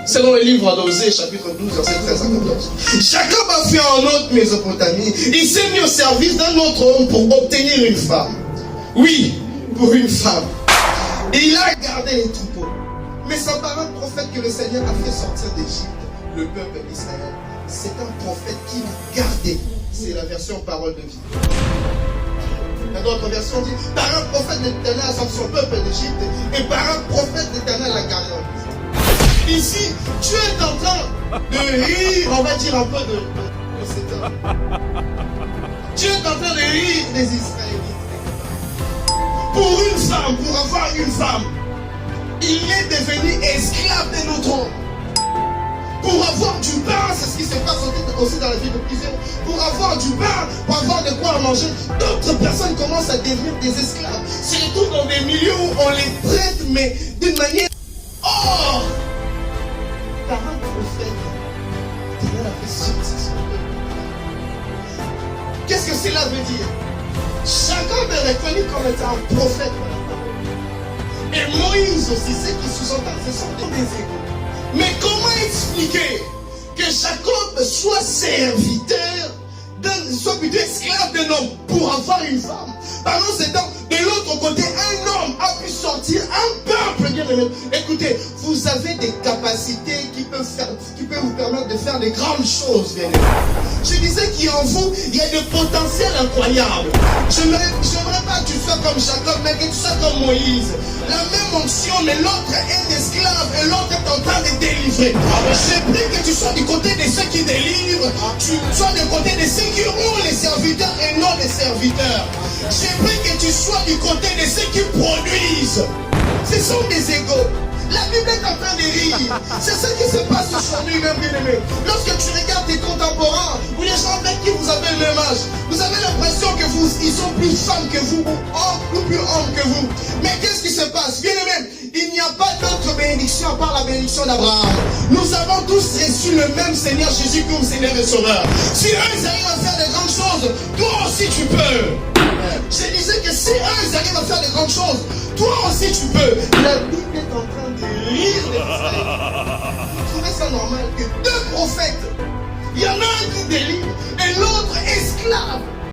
Selon le livre d'Osée, chapitre 12, verset 13 à 14. Jacob a fui en autre Mésopotamie. Il s'est mis au service d'un autre homme pour obtenir une femme. Oui, pour une femme. Et il a gardé les troupeaux. Mais sa parole prophète que le Seigneur a fait sortir d'Égypte, le peuple d'Israël, c'est un prophète qui l'a gardé. C'est la version parole de vie. La d'autres versions dit, par un prophète d'Éternel a sorti son peuple d'Égypte, et par un prophète d'Éternel l'a gardé en Égypte. Ici, Dieu est en train de rire, on va dire un peu de cet homme. Dieu est en train de rire des Israélites. Pour une femme, pour avoir une femme, il est devenu esclave de notre homme. Pour avoir du pain, c'est ce qui se passe aussi dans la vie de plusieurs. Pour avoir du pain, pour avoir de quoi manger, d'autres personnes commencent à devenir des esclaves. Surtout dans des milieux où on les traite, mais d'une manière hors. Par un prophète, Dieu a fait sortir son peuple. Qu'est-ce que cela veut dire? Jacob est reconnu comme étant un prophète. Et Moïse aussi, ceux qui sous-entendent, ce sont des égaux. Mais comment expliquer que Jacob soit serviteur, soit plutôt esclave d'un homme pour avoir une femme? Pendant ce temps, de l'autre côté, un homme a pu sortir un peuple. Écoutez, vous avez des capacités qui peuvent vous permettre de faire de grandes choses. Je disais qu'en vous, il y a des potentiels incroyables. Je n'aimerais pas que tu sois comme Jacob, mais que tu sois comme Moïse. La même onction, mais l'autre est esclave et l'autre est en train de délivrer. J'ai pris que tu sois du côté de ceux qui délivrent, tu sois du côté de ceux qui ont les serviteurs et non les serviteurs. J'ai pris que tu sois du côté de ceux qui produisent. Ce sont des égaux. La Bible est en train de rire. C'est ce qui se passe aujourd'hui, même bien aimé. Lorsque tu regardes tes contemporains ou les gens avec qui vous avez le même âge, vous avez l'impression que ils sont plus femmes que vous ou plus hommes que vous. Mais qu'est-ce qui se passe? Bien aimé, il n'y a pas d'autre bénédiction à part la bénédiction d'Abraham. Nous avons tous reçu le même Seigneur Jésus comme Seigneur et Sauveur. Si eux ils arrivent à faire de grandes choses, toi aussi tu peux. Je disais que si eux ils arrivent à faire de grandes choses, toi aussi tu peux. La Bible est en train de rire des Israélites. Vous trouvez ça normal que deux prophètes, il y en a un qui délivre